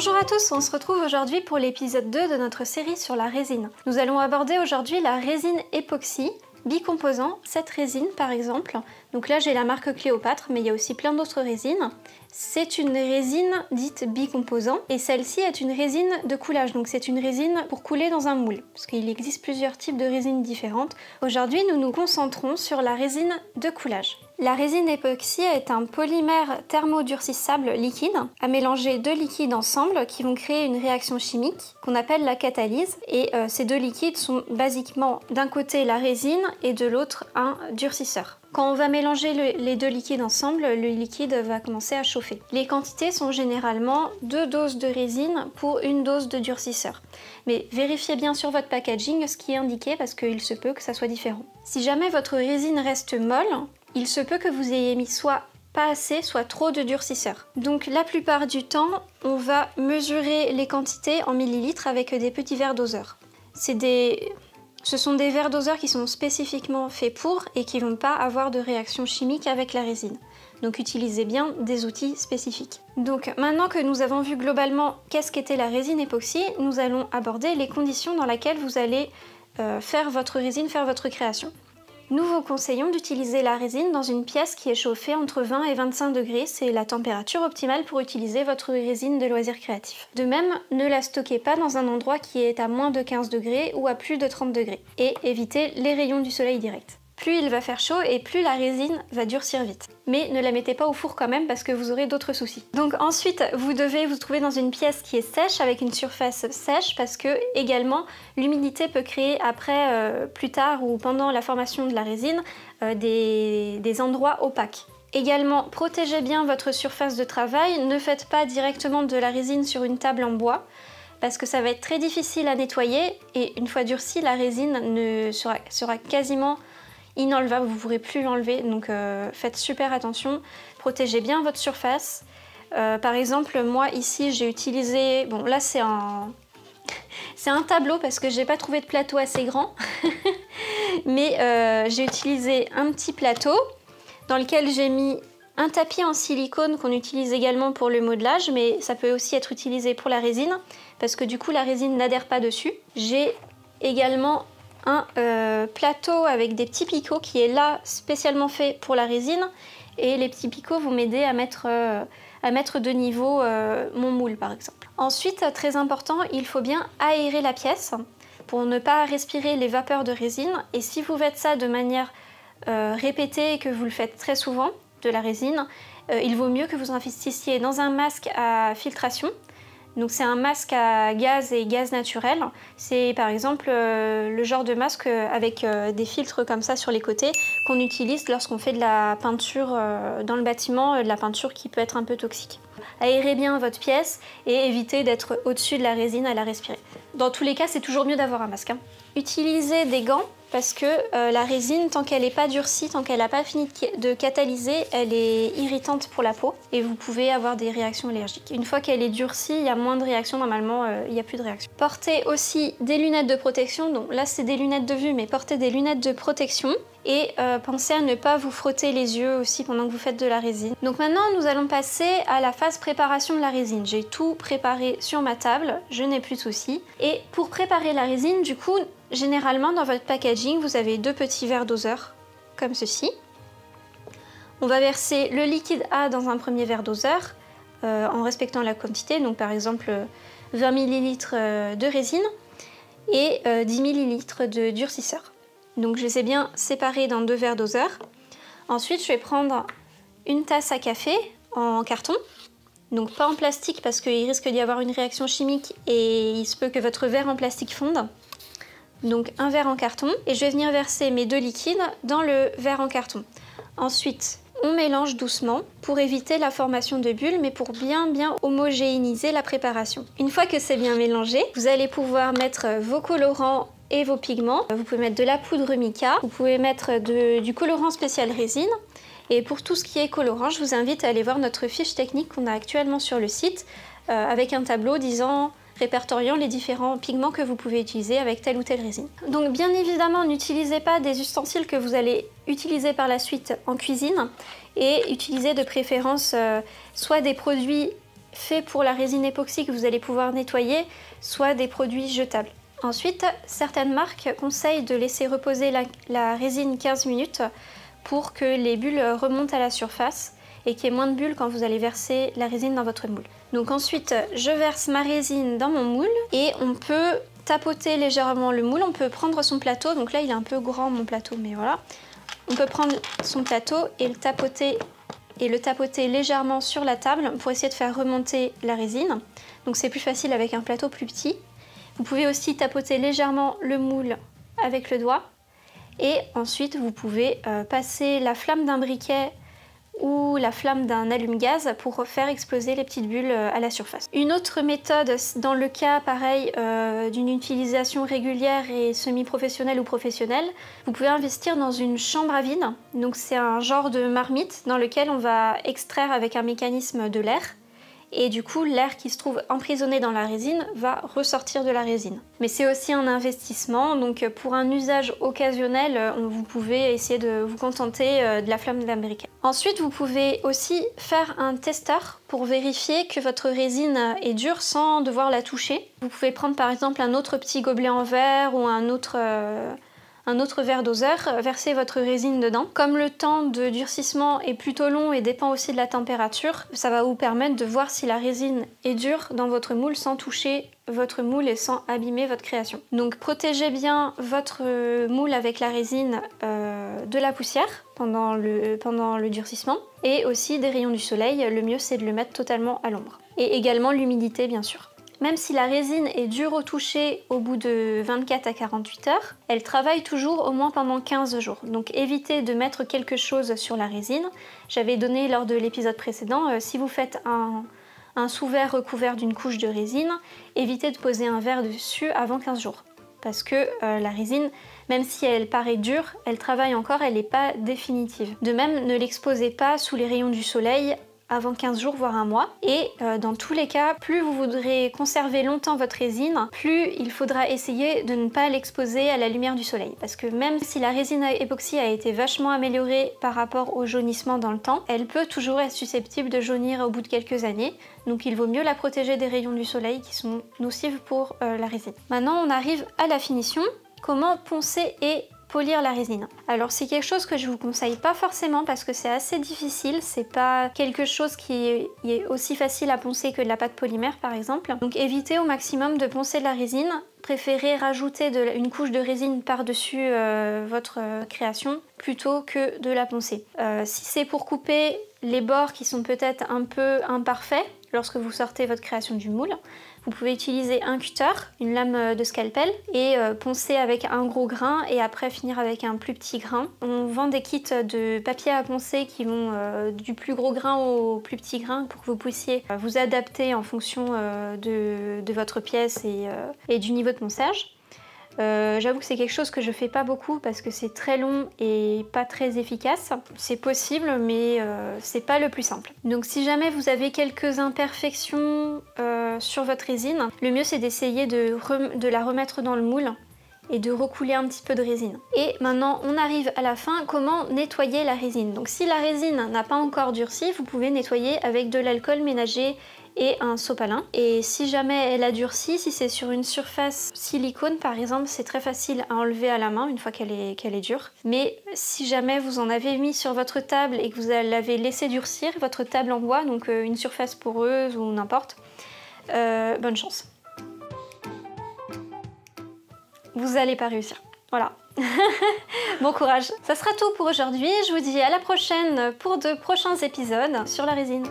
Bonjour à tous, on se retrouve aujourd'hui pour l'épisode 2 de notre série sur la résine. Nous allons aborder aujourd'hui la résine époxy, bicomposant, cette résine par exemple. Donc là j'ai la marque Cléopâtre, mais il y a aussi plein d'autres résines. C'est une résine dite bicomposant et celle-ci est une résine de coulage, donc c'est une résine pour couler dans un moule, parce qu'il existe plusieurs types de résines différentes. Aujourd'hui nous nous concentrons sur la résine de coulage. La résine époxy est un polymère thermodurcissable liquide à mélanger deux liquides ensemble qui vont créer une réaction chimique qu'on appelle la catalyse. Et ces deux liquides sont basiquement d'un côté la résine et de l'autre un durcisseur. Quand on va mélanger les deux liquides ensemble, le liquide va commencer à chauffer. Les quantités sont généralement 2 doses de résine pour 1 dose de durcisseur. Mais vérifiez bien sur votre packaging ce qui est indiqué parce qu'il se peut que ça soit différent. Si jamais votre résine reste molle, il se peut que vous ayez mis soit pas assez, soit trop de durcisseur. Donc la plupart du temps, on va mesurer les quantités en millilitres avec des petits verres doseurs. Ce sont des verres doseurs qui sont spécifiquement faits pour et qui ne vont pas avoir de réaction chimique avec la résine. Donc utilisez bien des outils spécifiques. Donc maintenant que nous avons vu globalement qu'est-ce qu'était la résine époxy, nous allons aborder les conditions dans lesquelles vous allez faire votre résine, faire votre création. Nous vous conseillons d'utiliser la résine dans une pièce qui est chauffée entre 20 et 25 degrés, c'est la température optimale pour utiliser votre résine de loisirs créatifs. De même, ne la stockez pas dans un endroit qui est à moins de 15 degrés ou à plus de 30 degrés et évitez les rayons du soleil direct. Plus il va faire chaud et plus la résine va durcir vite. Mais ne la mettez pas au four quand même parce que vous aurez d'autres soucis. Donc ensuite, vous devez vous trouver dans une pièce qui est sèche avec une surface sèche parce que également l'humidité peut créer après, plus tard ou pendant la formation de la résine, des endroits opaques. Également, protégez bien votre surface de travail. Ne faites pas directement de la résine sur une table en bois parce que ça va être très difficile à nettoyer et une fois durcie, la résine sera quasiment inenlevable, vous ne pourrez plus l'enlever, donc faites super attention, protégez bien votre surface. Par exemple, moi ici j'ai utilisé, bon là c'est un tableau parce que j'ai pas trouvé de plateau assez grand, mais j'ai utilisé un petit plateau dans lequel j'ai mis un tapis en silicone qu'on utilise également pour le modelage, mais ça peut aussi être utilisé pour la résine, parce que du coup la résine n'adhère pas dessus. J'ai également un plateau avec des petits picots qui est là spécialement fait pour la résine et les petits picots vont m'aider à mettre de niveau mon moule par exemple. Ensuite, très important, il faut bien aérer la pièce pour ne pas respirer les vapeurs de résine et si vous faites ça de manière répétée et que vous le faites très souvent de la résine, il vaut mieux que vous investissiez dans un masque à filtration. Donc c'est un masque à gaz et gaz naturel. C'est par exemple le genre de masque avec des filtres comme ça sur les côtés qu'on utilise lorsqu'on fait de la peinture dans le bâtiment, de la peinture qui peut être un peu toxique. Aérez bien votre pièce et évitez d'être au-dessus de la résine à la respirer. Dans tous les cas, c'est toujours mieux d'avoir un masque. Utilisez des gants parce que la résine, tant qu'elle n'est pas durcie, tant qu'elle n'a pas fini de catalyser, elle est irritante pour la peau et vous pouvez avoir des réactions allergiques. Une fois qu'elle est durcie, il y a moins de réactions, normalement il n'y a plus de réactions. Portez aussi des lunettes de protection, donc là c'est des lunettes de vue, mais portez des lunettes de protection et pensez à ne pas vous frotter les yeux aussi pendant que vous faites de la résine. Donc maintenant nous allons passer à la phase préparation de la résine. J'ai tout préparé sur ma table, je n'ai plus de soucis. Et pour préparer la résine, du coup, généralement dans votre packaging, vous avez 2 petits verres doseurs, comme ceci. On va verser le liquide A dans un premier verre doseur, en respectant la quantité, donc par exemple 20 ml de résine et 10 ml de durcisseur. Donc je les ai bien séparés dans 2 verres doseurs. Ensuite, je vais prendre une tasse à café en carton. Donc pas en plastique parce qu'il risque d'y avoir une réaction chimique et il se peut que votre verre en plastique fonde. Donc un verre en carton et je vais venir verser mes 2 liquides dans le verre en carton. Ensuite, on mélange doucement pour éviter la formation de bulles mais pour bien homogénéiser la préparation. Une fois que c'est bien mélangé, vous allez pouvoir mettre vos colorants et vos pigments. Vous pouvez mettre de la poudre mica, vous pouvez mettre du colorant spécial résine. Et pour tout ce qui est colorant, je vous invite à aller voir notre fiche technique qu'on a actuellement sur le site avec un tableau répertoriant les différents pigments que vous pouvez utiliser avec telle ou telle résine. Donc bien évidemment, n'utilisez pas des ustensiles que vous allez utiliser par la suite en cuisine et utilisez de préférence soit des produits faits pour la résine époxy que vous allez pouvoir nettoyer, soit des produits jetables. Ensuite, certaines marques conseillent de laisser reposer la résine 15 minutes pour que les bulles remontent à la surface et qu'il y ait moins de bulles quand vous allez verser la résine dans votre moule. Donc ensuite, je verse ma résine dans mon moule et on peut tapoter légèrement le moule. On peut prendre son plateau, donc là il est un peu grand mon plateau, mais voilà. On peut prendre son plateau et le tapoter légèrement sur la table pour essayer de faire remonter la résine. Donc c'est plus facile avec un plateau plus petit. Vous pouvez aussi tapoter légèrement le moule avec le doigt et ensuite vous pouvez passer la flamme d'un briquet ou la flamme d'un allume-gaz pour faire exploser les petites bulles à la surface. Une autre méthode, dans le cas pareil d'une utilisation régulière et semi-professionnelle ou professionnelle, vous pouvez investir dans une chambre à vide. Donc c'est un genre de marmite dans lequel on va extraire avec un mécanisme de l'air. Et du coup, l'air qui se trouve emprisonné dans la résine va ressortir de la résine. Mais c'est aussi un investissement, donc pour un usage occasionnel, vous pouvez essayer de vous contenter de la flamme d'un briquet. Ensuite, vous pouvez aussi faire un testeur pour vérifier que votre résine est dure sans devoir la toucher. Vous pouvez prendre par exemple un autre petit gobelet en verre ou un autre verre doseur, versez votre résine dedans. Comme le temps de durcissement est plutôt long et dépend aussi de la température, ça va vous permettre de voir si la résine est dure dans votre moule sans toucher votre moule et sans abîmer votre création. Donc protégez bien votre moule avec la résine de la poussière pendant le durcissement et aussi des rayons du soleil. Le mieux c'est de le mettre totalement à l'ombre. Et également l'humidité bien sûr. Même si la résine est dure au toucher au bout de 24 à 48 heures, elle travaille toujours au moins pendant 15 jours. Donc évitez de mettre quelque chose sur la résine. J'avais donné lors de l'épisode précédent, si vous faites un sous-verre recouvert d'une couche de résine, évitez de poser un verre dessus avant 15 jours. Parce que la résine, même si elle paraît dure, elle travaille encore, elle n'est pas définitive. De même, ne l'exposez pas sous les rayons du soleil avant 15 jours voire un mois et dans tous les cas, plus vous voudrez conserver longtemps votre résine, plus il faudra essayer de ne pas l'exposer à la lumière du soleil parce que même si la résine époxy a été vachement améliorée par rapport au jaunissement dans le temps, elle peut toujours être susceptible de jaunir au bout de quelques années, donc il vaut mieux la protéger des rayons du soleil qui sont nocifs pour la résine. Maintenant on arrive à la finition. Comment poncer et polir la résine. Alors c'est quelque chose que je vous conseille pas forcément parce que c'est assez difficile, c'est pas quelque chose qui est aussi facile à poncer que de la pâte polymère par exemple. Donc évitez au maximum de poncer de la résine, préférez rajouter une couche de résine par-dessus votre création plutôt que de la poncer. Si c'est pour couper les bords qui sont peut-être un peu imparfaits lorsque vous sortez votre création du moule, vous pouvez utiliser un cutter, une lame de scalpel et poncer avec un gros grain et après finir avec un plus petit grain. On vend des kits de papier à poncer qui vont du plus gros grain au plus petit grain pour que vous puissiez vous adapter en fonction de votre pièce et du niveau de ponçage. J'avoue que c'est quelque chose que je fais pas beaucoup parce que c'est très long et pas très efficace. C'est possible mais c'est pas le plus simple. Donc si jamais vous avez quelques imperfections sur votre résine, le mieux c'est d'essayer de la remettre dans le moule et de recouler un petit peu de résine. Et maintenant on arrive à la fin, comment nettoyer la résine. Donc si la résine n'a pas encore durci, vous pouvez nettoyer avec de l'alcool ménager et un sopalin. Et si jamais elle a durci, si c'est sur une surface silicone par exemple, c'est très facile à enlever à la main une fois qu'elle est dure. Mais si jamais vous en avez mis sur votre table et que vous l'avez laissé durcir, votre table en bois, donc une surface poreuse ou n'importe, bonne chance. Vous n'allez pas réussir. Voilà. Bon courage. Ça sera tout pour aujourd'hui. Je vous dis à la prochaine pour de prochains épisodes sur la résine.